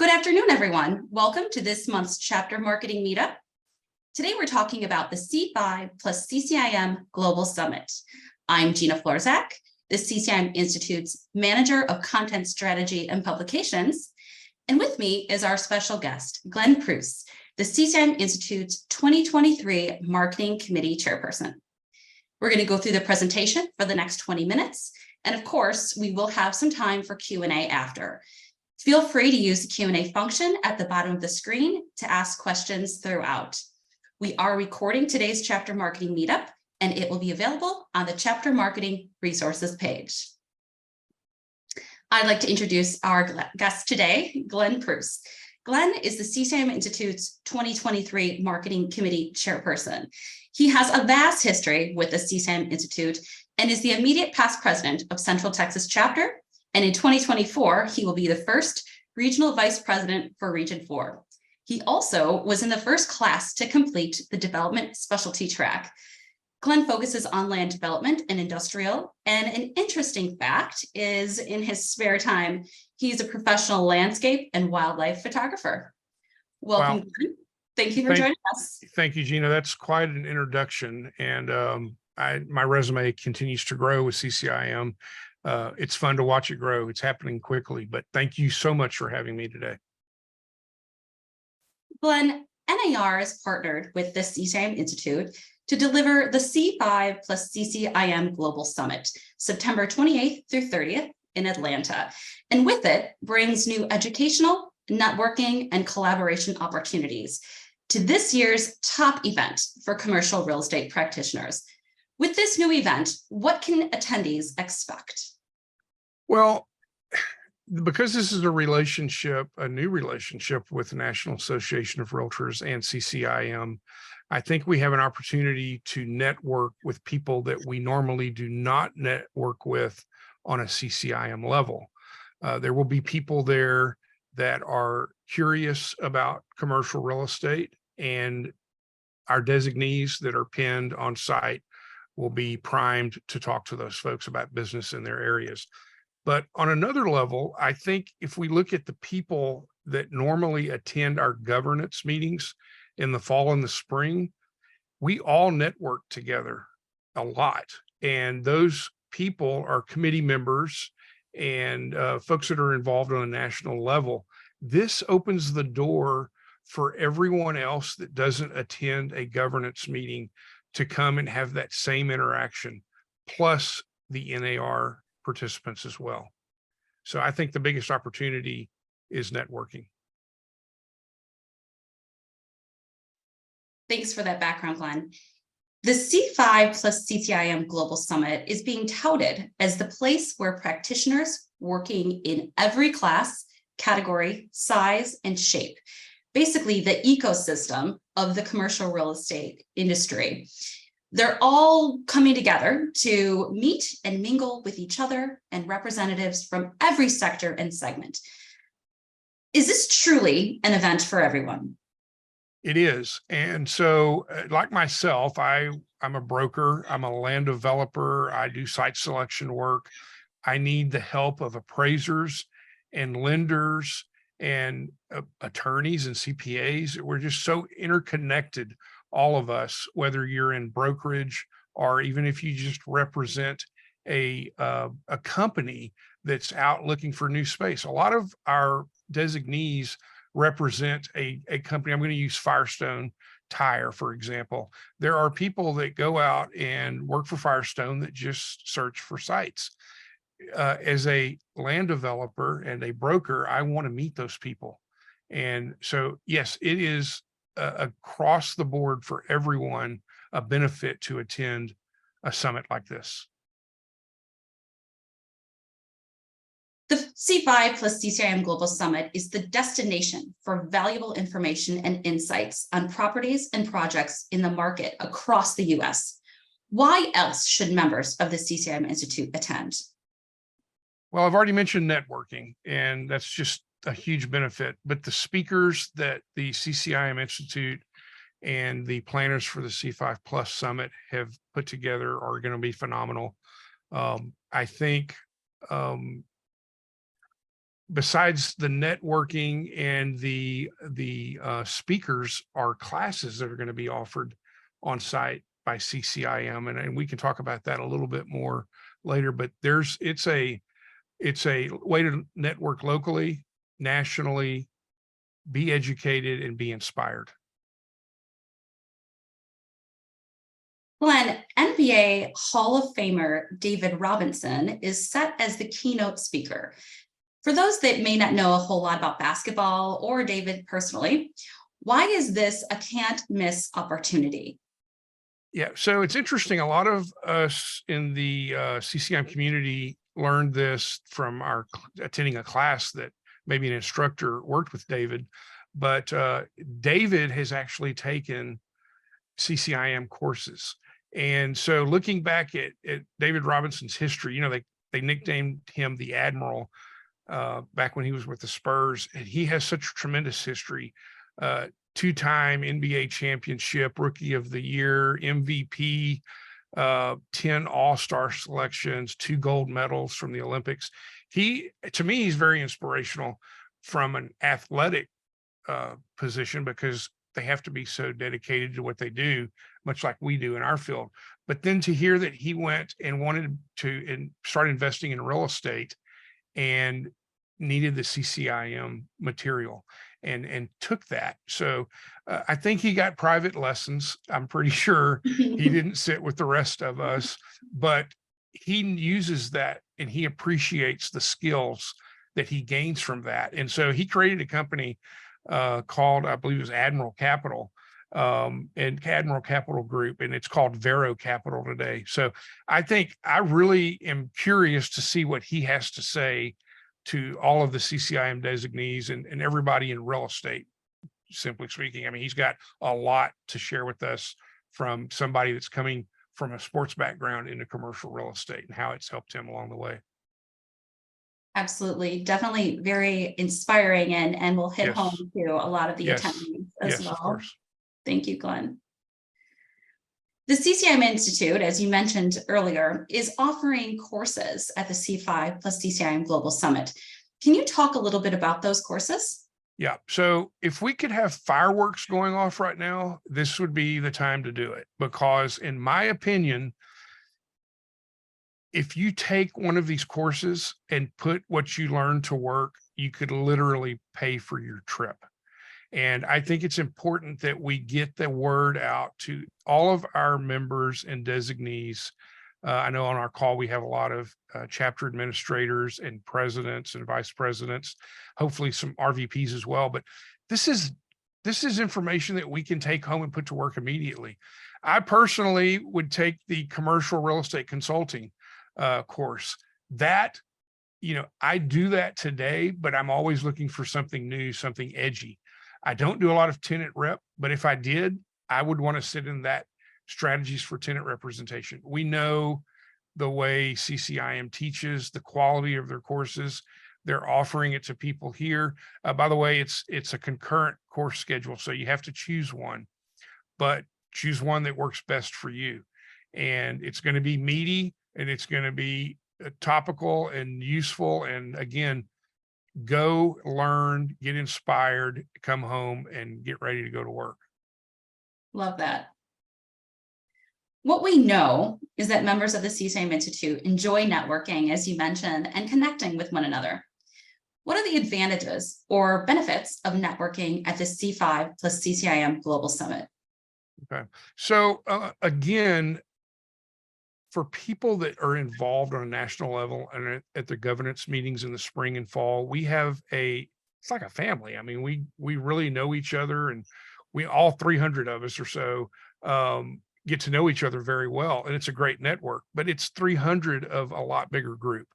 Good afternoon, everyone. Welcome to this month's Chapter Marketing Meetup. Today, we're talking about the C5 plus CCIM Global Summit. I'm Gina Florzak, the CCIM Institute's Manager of Content Strategy and Publications. And with me is our special guest, Glenn Preuss, the CCIM Institute's 2023 Marketing Committee Chairperson. We're going to go through the presentation for the next 20 minutes. And of course, we will have some time for Q&A after. Feel free to use the Q&A function at the bottom of the screen to ask questions throughout. We are recording today's Chapter Marketing Meetup, and it will be available on the Chapter Marketing Resources page. I'd like to introduce our guest today, Glenn Preuss. Glenn is the CCIM Institute's 2023 Marketing Committee Chairperson. He has a vast history with the CCIM Institute and is the immediate past president of Central Texas Chapter. And in 2024, he will be the first regional vice president for Region 4. He also was in the first class to complete the development specialty track. Glenn focuses on land development and industrial. And an interesting fact is in his spare time, he's a professional landscape and wildlife photographer. Welcome, wow. Glenn. Thank you for joining us. Thank you, Gina. That's quite an introduction. And my resume continues to grow with CCIM. It's fun to watch it grow. It's happening quickly, but thank you so much for having me today. Glenn, NAR is partnered with the CCIM Institute to deliver the C5 plus CCIM Global Summit, September 28th through 30th in Atlanta. And with it brings new educational, networking, and collaboration opportunities to this year's top event for commercial real estate practitioners. With this new event, what can attendees expect? Well, because this is a new relationship with the National Association of Realtors and CCIM, I think we have an opportunity to network with people that we normally do not network with on a CCIM level. There will be people there that are curious about commercial real estate, and our designees that are pinned on site will be primed to talk to those folks about business in their areas. But on another level, I think if we look at the people that normally attend our governance meetings in the fall and the spring, we all network together a lot. And those people are committee members and folks that are involved on a national level. This opens the door for everyone else that doesn't attend a governance meeting to come and have that same interaction, plus the NAR participants as well. So I think the biggest opportunity is networking. Thanks for that background, Glenn. The C5 plus CCIM Global Summit is being touted as the place where practitioners working in every class, category, size, and shape, basically the ecosystem of the commercial real estate industry, they're all coming together to meet and mingle with each other and representatives from every sector and segment. Is this truly an event for everyone? It is. And so like myself, I'm a broker, I'm a land developer, I do site selection work. I need the help of appraisers and lenders and attorneys and CPAs. We're just so interconnected, all of us, whether you're in brokerage or even if you just represent a company that's out looking for new space. A lot of our designees represent a company. I'm going to use Firestone Tire, for example. There are people that go out and work for Firestone that just search for sites. As a land developer and a broker, I want to meet those people. And so, yes, it is across the board for everyone a benefit to attend a summit like this. The C5 plus CCIM Global Summit is the destination for valuable information and insights on properties and projects in the market across the US. Why else should members of the CCIM Institute attend? Well, I've already mentioned networking, and that's just a huge benefit, but the speakers that the CCIM Institute and the planners for the C5 Plus Summit have put together are going to be phenomenal. I think besides the networking and the speakers are classes that are going to be offered on site by CCIM, and we can talk about that a little bit more later. But it's a way to network locally, nationally, be educated, and be inspired. Glenn, NBA Hall of Famer David Robinson is set as the keynote speaker. For those that may not know a whole lot about basketball or David personally, why is this a can't miss opportunity? Yeah, so it's interesting. A lot of us in the CCIM community learned this from our attending a class that maybe an instructor worked with David, but David has actually taken CCIM courses. And so looking back at David Robinson's history, they nicknamed him the Admiral back when he was with the Spurs, and he has such a tremendous history. Two-time NBA championship, rookie of the year, MVP, 10 all-star selections, 2 gold medals from the Olympics. To me, he's very inspirational from an athletic position, because they have to be so dedicated to what they do, much like we do in our field. But then to hear that he went and wanted to start investing in real estate and needed the CCIM material and took that. So I think he got private lessons. I'm pretty sure he didn't sit with the rest of us, but he uses that and he appreciates the skills that he gains from that. And so he created a company called, I believe it was Admiral Capital, and Admiral Capital Group, and it's called Vero Capital today. So I think I really am curious to see what he has to say to all of the CCIM designees and everybody in real estate, simply speaking. I mean, he's got a lot to share with us from somebody that's coming from a sports background into commercial real estate and how it's helped him along the way. Absolutely. Definitely very inspiring, and will hit home to a lot of the attendees as well. Of course. Thank you, Glenn. The CCIM Institute, as you mentioned earlier, is offering courses at the C5 CCIM Global Summit. Can you talk a little bit about those courses? Yeah. So if we could have fireworks going off right now, this would be the time to do it, because in my opinion, if you take one of these courses and put what you learn to work, you could literally pay for your trip. And I think it's important that we get the word out to all of our members and designees. I know on our call, we have a lot of chapter administrators and presidents and vice presidents, hopefully some RVPs as well. But this is information that we can take home and put to work immediately. I personally would take the commercial real estate consulting course. That, I do that today, but I'm always looking for something new, something edgy. I don't do a lot of tenant rep, but if I did, I would want to sit in that strategies for tenant representation. We know the way CCIM teaches, the quality of their courses. They're offering it to people here. By the way, it's a concurrent course schedule, so you have to choose one, but choose one that works best for you. And it's going to be meaty, and it's going to be topical and useful. And again, go learn, get inspired, come home and get ready to go to work. Love that. What we know is that members of the CCIM Institute enjoy networking, as you mentioned, and connecting with one another. What are the advantages or benefits of networking at the C5 CCIM Global Summit? Okay. So again, for people that are involved on a national level and at the governance meetings in the spring and fall, we have it's like a family. I mean, we really know each other, and we all 300 of us or so get to know each other very well. And it's a great network, but it's 300 of a lot bigger group.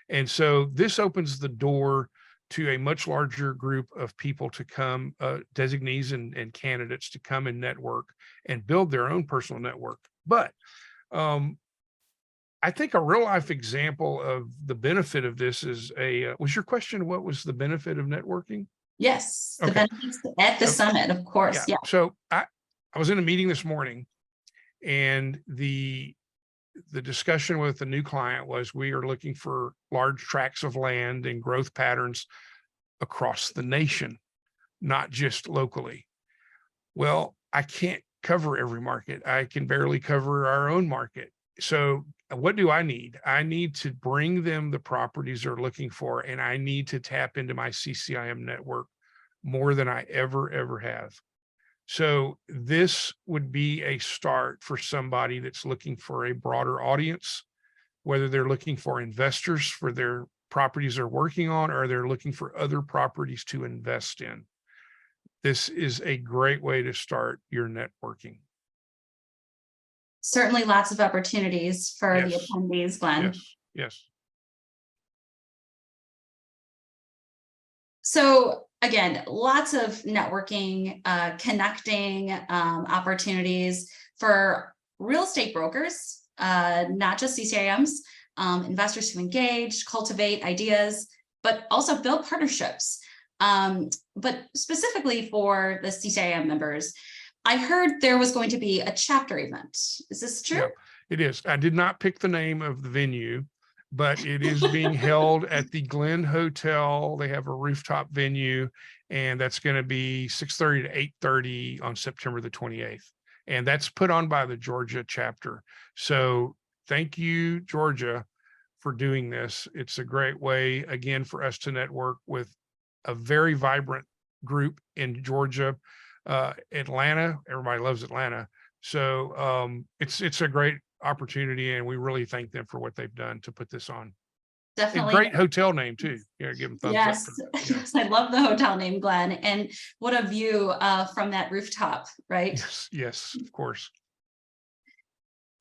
And so this opens the door to a much larger group of people to come, designees and candidates to come and network and build their own personal network. But I think a real life example of the benefit of this is was your question, what was the benefit of networking? Yes, the benefits at the summit, of course. Yeah. So I was in a meeting this morning, and the the discussion with the new client was we are looking for large tracts of land and growth patterns across the nation, not just locally. Well, I can't cover every market. I can barely cover our own market. So what do I need? I need to bring them the properties they're looking for, and I need to tap into my CCIM network more than I ever have. So this would be a start for somebody that's looking for a broader audience, whether they're looking for investors for their properties they're working on, or they're looking for other properties to invest in. This is a great way to start your networking. Certainly lots of opportunities for the Yes. attendees, Glenn. Yes. So again, lots of networking, connecting opportunities for real estate brokers, not just CCIMs, investors who engage, cultivate ideas, but also build partnerships. But specifically for the CCIM members, I heard there was going to be a chapter event. Is this true? Yeah, it is. I did not pick the name of the venue, but it is being held at the Glenn Hotel. They have a rooftop venue, and that's going to be 6:30 to 8:30 on September the 28th. And that's put on by the Georgia chapter. So thank you, Georgia, for doing this. It's a great way, again, for us to network with a very vibrant group in Georgia. Atlanta, everybody loves Atlanta. So it's a great opportunity, and we really thank them for what they've done to put this on. A Definitely. great hotel name too. Yeah, give them thumbs up. Yes, yes, I love the hotel name, Glenn. And what a view from that rooftop, right? Yes, of course.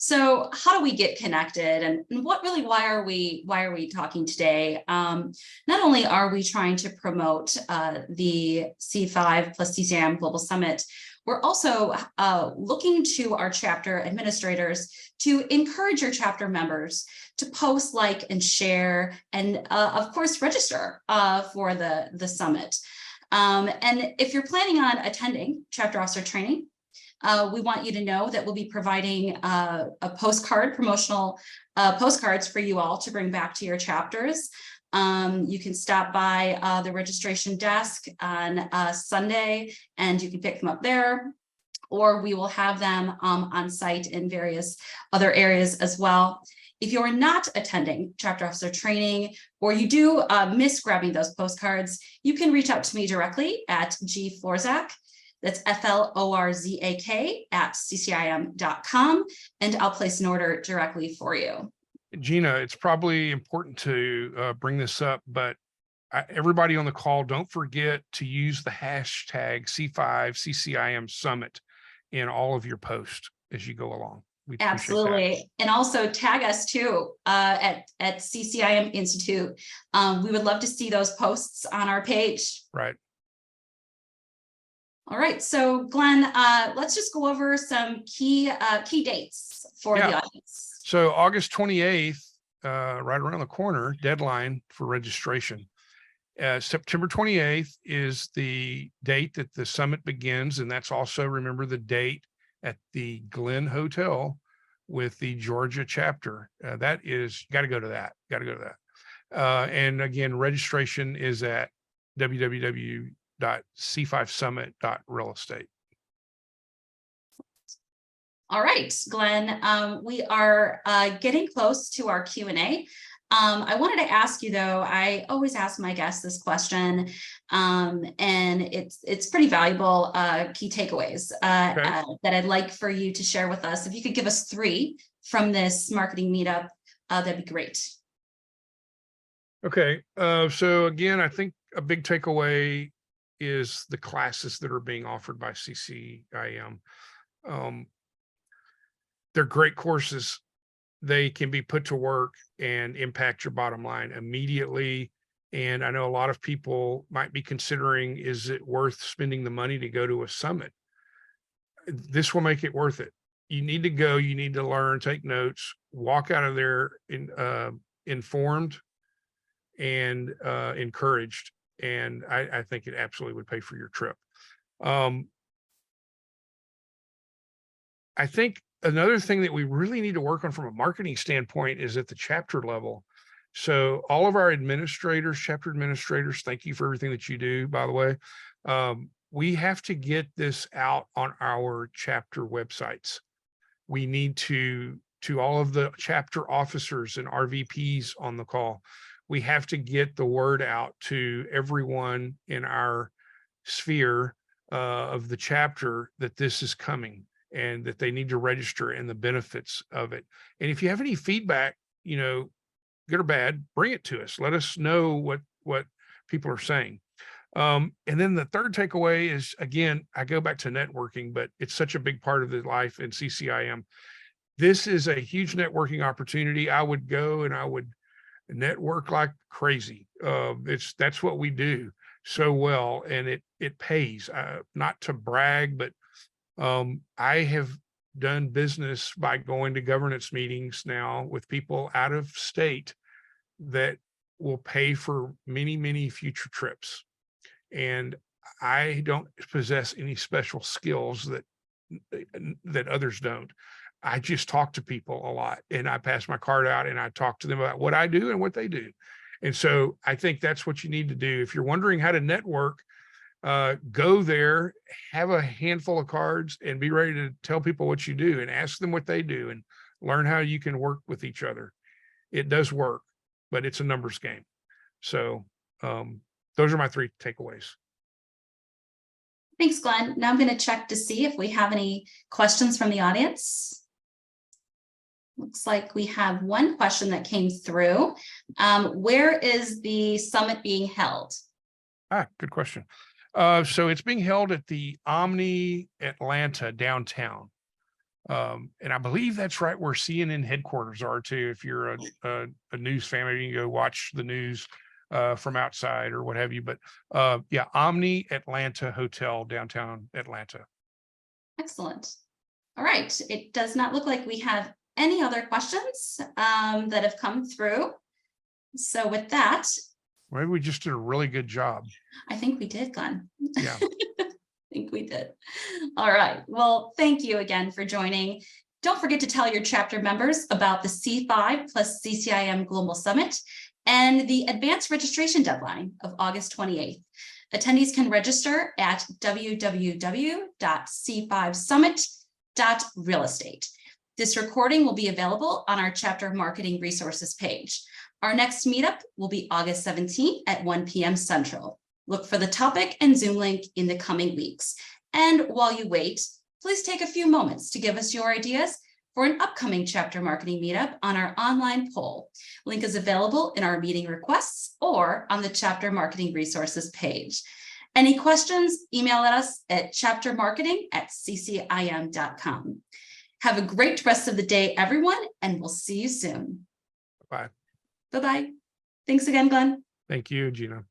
So how do we get connected, and why are we talking today? Not only are we trying to promote the C5 plus CCIM Global Summit, we're also looking to our chapter administrators to encourage your chapter members to post, like, and share, and of course, register for the summit. And if you're planning on attending chapter officer training, we want you to know that we'll be providing a postcard, promotional postcards for you all to bring back to your chapters. You can stop by the registration desk on Sunday, and you can pick them up there, or we will have them on site in various other areas as well. If you're not attending chapter officer training, or you do miss grabbing those postcards, you can reach out to me directly at G Florzak. That's Florzak at CCIM.com, and I'll place an order directly for you. Gina, it's probably important to bring this up, but everybody on the call, don't forget to use the hashtag C5 CCIM Summit in all of your posts as you go along. We Absolutely. And also tag us too at CCIM Institute. We would love to see those posts on our page. Right. All right, so Glenn, let's just go over some key dates for the audience. So August 28th, right around the corner, deadline for registration. September 28th is the date that the summit begins, and that's also, remember, the date at the Glenn Hotel with the Georgia chapter. That is, got to go to that. And again, registration is at www.c5summit.realestate. All right, Glenn, we are getting close to our Q&A. I wanted to ask you, though, I always ask my guests this question, and it's pretty valuable key takeaways that I'd like for you to share with us. If you could give us 3 from this marketing meetup, that'd be great. Okay, so again, I think a big takeaway is the classes that are being offered by CCIM. They're great courses. They can be put to work and impact your bottom line immediately. And I know a lot of people might be considering, is it worth spending the money to go to a summit? This will make it worth it. You need to go, you need to learn, take notes, walk out of there informed and encouraged. And I think it absolutely would pay for your trip. I think another thing that we really need to work on from a marketing standpoint is at the chapter level. So all of our administrators, chapter administrators, thank you for everything that you do, by the way. We have to get this out on our chapter websites. We need to all of the chapter officers and RVPs on the call. We have to get the word out to everyone in our sphere of the chapter that this is coming and that they need to register and the benefits of it. And if you have any feedback, good or bad, bring it to us. Let us know what people are saying. And then the third takeaway is, again, I go back to networking, but it's such a big part of the life in CCIM. This is a huge networking opportunity. I would go and I would network like crazy. That's what we do so well, and it pays. Not to brag, but I have done business by going to governance meetings now with people out of state that will pay for many, many future trips. And I don't possess any special skills that others don't. I just talk to people a lot, and I pass my card out and I talk to them about what I do and what they do. And so I think that's what you need to do. If you're wondering how to network, go there, have a handful of cards, and be ready to tell people what you do and ask them what they do and learn how you can work with each other. It does work, but it's a numbers game. So those are my three takeaways. Thanks, Glenn. Now I'm going to check to see if we have any questions from the audience. Looks like we have one question that came through. Where is the summit being held? Good question. So it's being held at the Omni Atlanta downtown. And I believe that's right where CNN headquarters are too. If you're a news fan, maybe you can go watch the news from outside or what have you. But yeah, Omni Atlanta Hotel, downtown Atlanta. Excellent. All right. It does not look like we have any other questions that have come through. So with that, maybe we just did a really good job. I think we did, Glenn. Yeah. I think we did. All right. Well, thank you again for joining. Don't forget to tell your chapter members about the C5 plus CCIM Global Summit and the advanced registration deadline of August 28th. Attendees can register at www.c5summit.realestate. This recording will be available on our chapter marketing resources page. Our next meetup will be August 17th at 1 p.m. Central. Look for the topic and Zoom link in the coming weeks. And while you wait, please take a few moments to give us your ideas for an upcoming chapter marketing meetup on our online poll. Link is available in our meeting requests or on the chapter marketing resources page. Any questions, email us at chaptermarketing@ccim.com. Have a great rest of the day, everyone, and we'll see you soon. Bye. Bye-bye. Thanks again, Glenn. Thank you, Gina.